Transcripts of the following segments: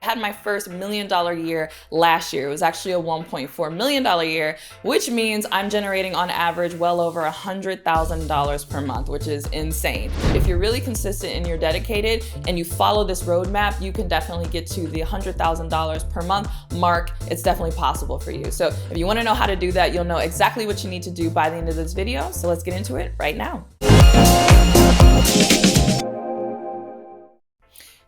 I had my first $1 million year last year. It was actually a $1.4 million year, which means I'm generating on average well over $100,000 per month, which is insane. If you're really consistent and you're dedicated and you follow this roadmap, you can definitely get to the $100,000 per month mark. It's definitely possible for you. So if you want to know how to do that, you'll know exactly what you need to do by the end of this video. So let's get into it right now.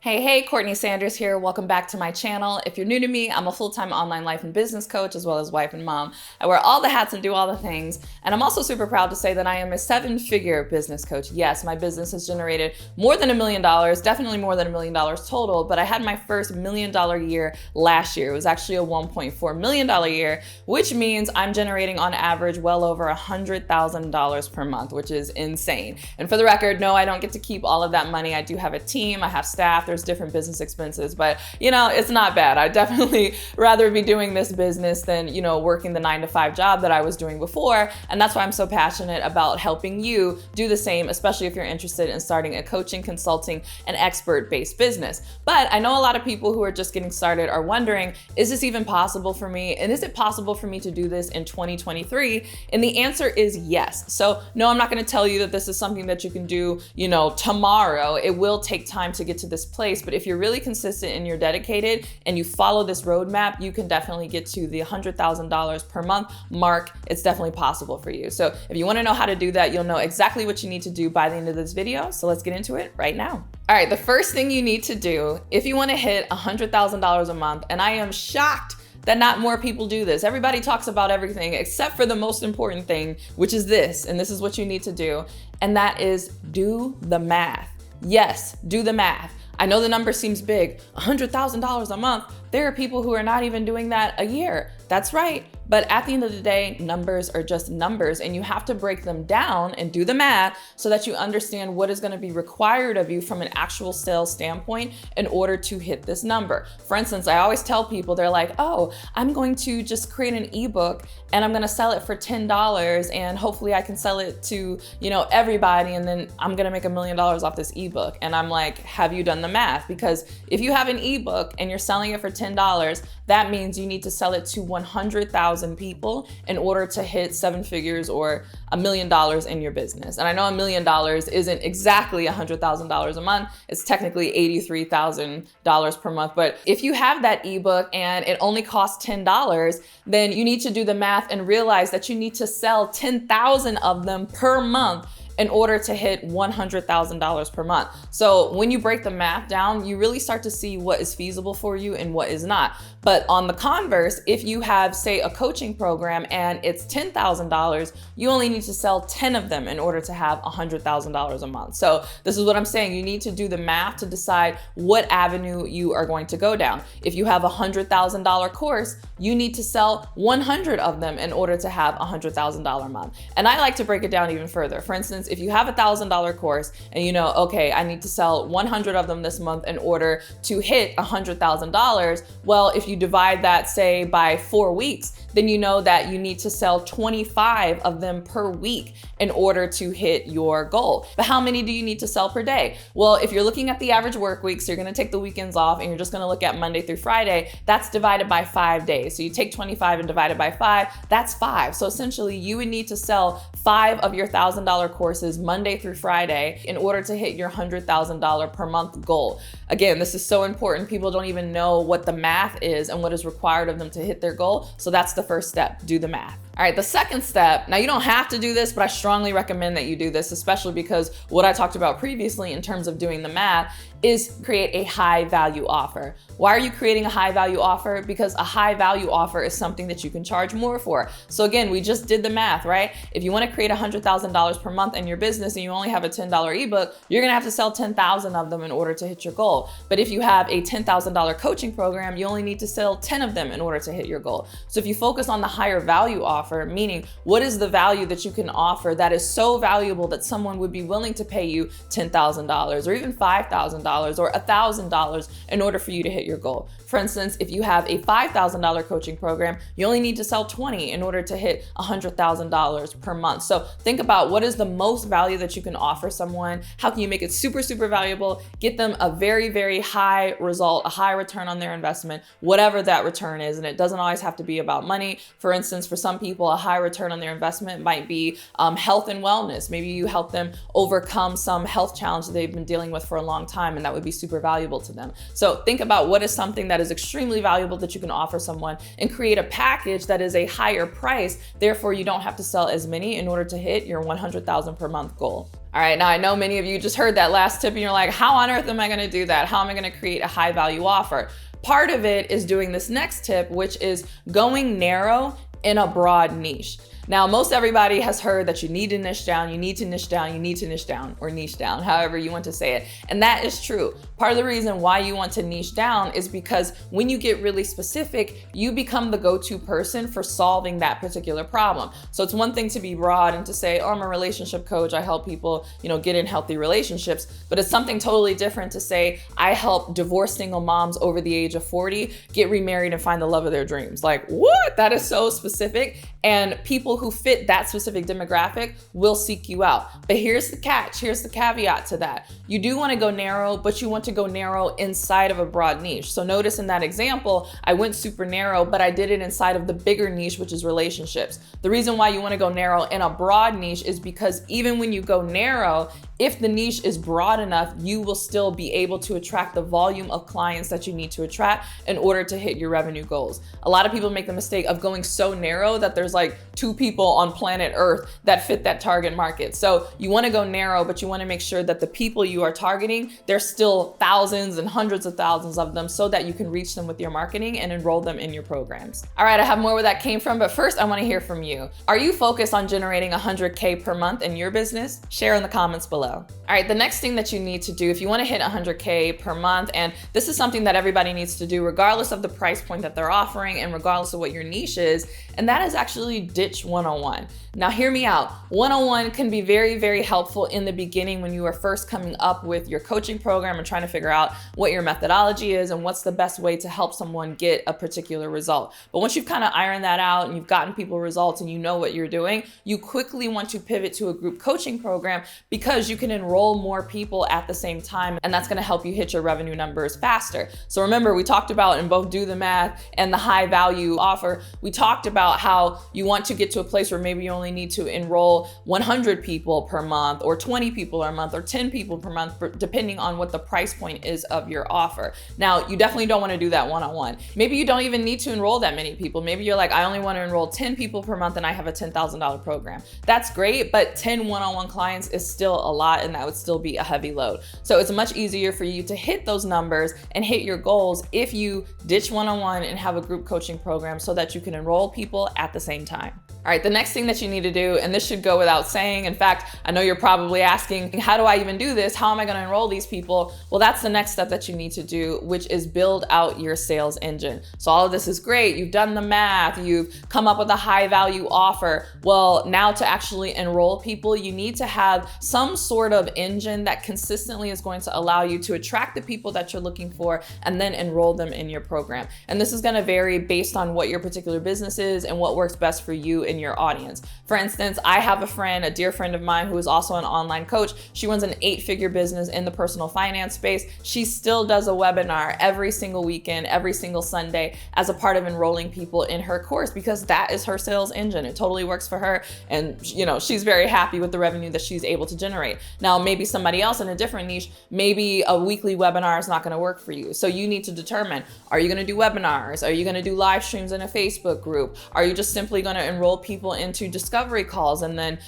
Hey, Courtney Sanders here. Welcome back to my channel. If you're new to me, I'm a full-time online life and business coach as well as wife and mom. I wear all the hats and do all the things. And I'm also super proud to say that I am a 7-figure business coach. Yes, my business has generated more than $1 million, definitely more than $1 million total, but I had my first $1 million year last year. It was actually a $1.4 million year, which means I'm generating on average well over $100,000 per month, which is insane. And for the record, no, I don't get to keep all of that money. I do have a team, I have staff, there's different business expenses, but you know, it's not bad. I'd definitely rather be doing this business than, you know, working the 9-to-5 job that I was doing before. And that's why I'm so passionate about helping you do the same, especially if you're interested in starting a coaching, consulting, and expert-based business. But I know a lot of people who are just getting started are wondering, is this even possible for me? And is it possible for me to do this in 2023? And the answer is yes. So no, I'm not going to tell you that this is something that you can do, you know, tomorrow. It will take time to get to this place. But if you're really consistent and you're dedicated and you follow this roadmap, you can definitely get to the $100,000 per month mark. It's definitely possible for you. So if you want to know how to do that, you'll know exactly what you need to do by the end of this video. So let's get into it right now. All right, the first thing you need to do if you want to hit $100,000 a month, and I am shocked that not more people do this. Everybody talks about everything except for the most important thing, which is this, and this is what you need to do, and that is do the math. Yes, do the math. I know the number seems big, $100,000 a month. There are people who are not even doing that a year. That's right. But at the end of the day, numbers are just numbers, and you have to break them down and do the math so that you understand what is going to be required of you from an actual sales standpoint in order to hit this number. For instance, I always tell people, they're like, oh, I'm going to just create an ebook and I'm going to sell it for $10 and hopefully I can sell it to, you know, everybody, and then I'm going to make $1 million off this ebook. And I'm like, have you done the math? Because if you have an ebook and you're selling it for $10, that means you need to sell it to 100,000 people in order to hit 7 figures or $1 million in your business. And I know $1 million isn't exactly $100,000 a month. It's technically $83,000 per month. But if you have that ebook and it only costs $10, then you need to do the math and realize that you need to sell 10,000 of them per month in order to hit $100,000 per month. So when you break the math down, you really start to see what is feasible for you and what is not. But on the converse, if you have, say, a coaching program and it's $10,000, you only need to sell 10 of them in order to have $100,000 a month. So this is what I'm saying. You need to do the math to decide what avenue you are going to go down. If you have a $100,000 course, you need to sell 100 of them in order to have a $100,000 a month. And I like to break it down even further. For instance, if you have a $1,000 course and you know, okay, I need to sell 100 of them this month in order to hit $100,000. Well, if you divide that, say, by 4 weeks, then you know that you need to sell 25 of them per week in order to hit your goal. But how many do you need to sell per day? Well, if you're looking at the average work week, so you're going to take the weekends off and you're just going to look at Monday through Friday, that's divided by 5 days. So you take 25 and divide it by 5, that's 5. So essentially you would need to sell 5 of your $1,000 courses Monday through Friday in order to hit your $100,000 per month goal. Again, this is so important. People don't even know what the math is and what is required of them to hit their goal. So that's the first step, do the math. All right, the second step, now you don't have to do this, but I strongly recommend that you do this, especially because what I talked about previously in terms of doing the math is create a high value offer. Why are you creating a high value offer? Because a high value offer is something that you can charge more for. So again, we just did the math, right? If you want to create $100,000 per month in your business and you only have a $10 ebook, you're going to have to sell 10,000 of them in order to hit your goal. But if you have a $10,000 coaching program, you only need to sell 10 of them in order to hit your goal. So if you focus on the higher value offer, meaning what is the value that you can offer that is so valuable that someone would be willing to pay you $10,000 or even $5,000 $500 or $1,000 in order for you to hit your goal. For instance, if you have a $5,000 coaching program, you only need to sell 20 in order to hit $100,000 per month. So think about what is the most value that you can offer someone. How can you make it super, super valuable? Get them a very, very high result, a high return on their investment, whatever that return is. And it doesn't always have to be about money. For instance, for some people, a high return on their investment might be health and wellness. Maybe you help them overcome some health challenge that they've been dealing with for a long time, and that would be super valuable to them. So think about what is something that is extremely valuable that you can offer someone and create a package that is a higher price. Therefore, you don't have to sell as many in order to hit your 100,000 per month goal. All right, now I know many of you just heard that last tip and you're like, how on earth am I gonna do that? How am I gonna create a high value offer? Part of it is doing this next tip, which is going narrow in a broad niche. Now, most everybody has heard that you need to niche down, you need to niche down, you need to niche down, or niche down, however you want to say it. And that is true. Part of the reason why you want to niche down is because when you get really specific, you become the go-to person for solving that particular problem. So it's one thing to be broad and to say, oh, I'm a relationship coach, I help people, get in healthy relationships. But it's something totally different to say, I help divorced single moms over the age of 40 get remarried and find the love of their dreams. Like, what? That is so specific. And people who fit that specific demographic will seek you out. But here's the catch, here's the caveat to that. You do want to go narrow, but you want to go narrow inside of a broad niche. So notice in that example, I went super narrow, but I did it inside of the bigger niche, which is relationships. The reason why you want to go narrow in a broad niche is because even when you go narrow, if the niche is broad enough, you will still be able to attract the volume of clients that you need to attract in order to hit your revenue goals. A lot of people make the mistake of going so narrow that there's like 2 people on planet Earth that fit that target market. So you want to go narrow, but you want to make sure that the people you are targeting, there's still thousands and hundreds of thousands of them so that you can reach them with your marketing and enroll them in your programs. All right, I have more where that came from, but first I want to hear from you. Are you focused on generating 100K per month in your business? Share in the comments below. All right, the next thing that you need to do if you want to hit 100K per month, and this is something that everybody needs to do regardless of the price point that they're offering and regardless of what your niche is, and that is actually ditch 101. Now hear me out. 101 can be very, very helpful in the beginning when you are first coming up with your coaching program and trying to figure out what your methodology is and what's the best way to help someone get a particular result. But once you've kind of ironed that out and you've gotten people results and you know what you're doing, you quickly want to pivot to a group coaching program because you can enroll more people at the same time, and that's going to help you hit your revenue numbers faster. So remember, we talked about in both Do the Math and the high value offer, we talked about how you want to get to a place where maybe you only need to enroll 100 people per month or 20 people per month or 10 people per month, depending on what the price point is of your offer. Now, you definitely don't want to do that one-on-one. Maybe you don't even need to enroll that many people. Maybe you're like, I only want to enroll 10 people per month and I have a $10,000 program. That's great, but 10 one-on-one clients is still a lot, and that would still be a heavy load. So it's much easier for you to hit those numbers and hit your goals if you ditch one-on-one and have a group coaching program so that you can enroll people at the same time. All right, the next thing that you need to do, and this should go without saying, in fact, I know you're probably asking, how do I even do this? How am I gonna enroll these people? Well, that's the next step that you need to do, which is build out your sales engine. So all of this is great. You've done the math, you've come up with a high value offer. Well, now to actually enroll people, you need to have some sort of engine that consistently is going to allow you to attract the people that you're looking for and then enroll them in your program. And this is gonna vary based on what your particular business is and what works best for you and your audience. For instance, I have a friend, a dear friend of mine who is also an online coach. She runs an 8-figure business in the personal finance space. She still does a webinar every single weekend, every single Sunday as a part of enrolling people in her course because that is her sales engine. It totally works for her. And she's very happy with the revenue that she's able to generate. Now, maybe somebody else in a different niche, maybe a weekly webinar is not going to work for you. So you need to determine, are you going to do webinars? Are you going to do live streams in a Facebook group? Are you just simply going to enroll people into discovery calls and then,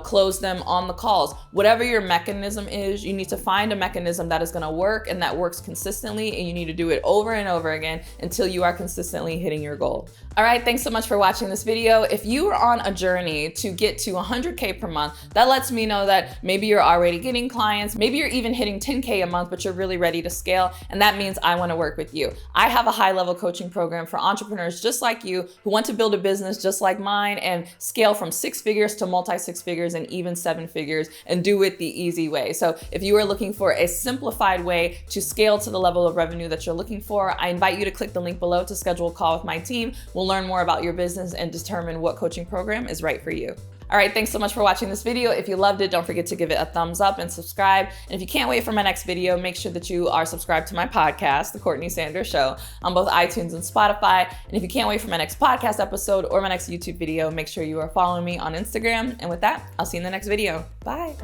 close them on the calls? Whatever your mechanism is, you need to find a mechanism that is going to work and that works consistently, and you need to do it over and over again until you are consistently hitting your goal. All right, thanks so much for watching this video. If you are on a journey to get to 100K per month, that lets me know that maybe you're you're already getting clients. Maybe you're even hitting 10K a month, but you're really ready to scale. And that means I want to work with you. I have a high-level coaching program for entrepreneurs just like you who want to build a business just like mine and scale from 6 figures to multi-6 figures and even 7 figures and do it the easy way. So if you are looking for a simplified way to scale to the level of revenue that you're looking for, I invite you to click the link below to schedule a call with my team. We'll learn more about your business and determine what coaching program is right for you. All right, thanks so much for watching this video. If you loved it, don't forget to give it a thumbs up and subscribe. And if you can't wait for my next video, make sure that you are subscribed to my podcast, The Courtney Sanders Show, on both iTunes and Spotify. And if you can't wait for my next podcast episode or my next YouTube video, make sure you are following me on Instagram. And with that, I'll see you in the next video. Bye.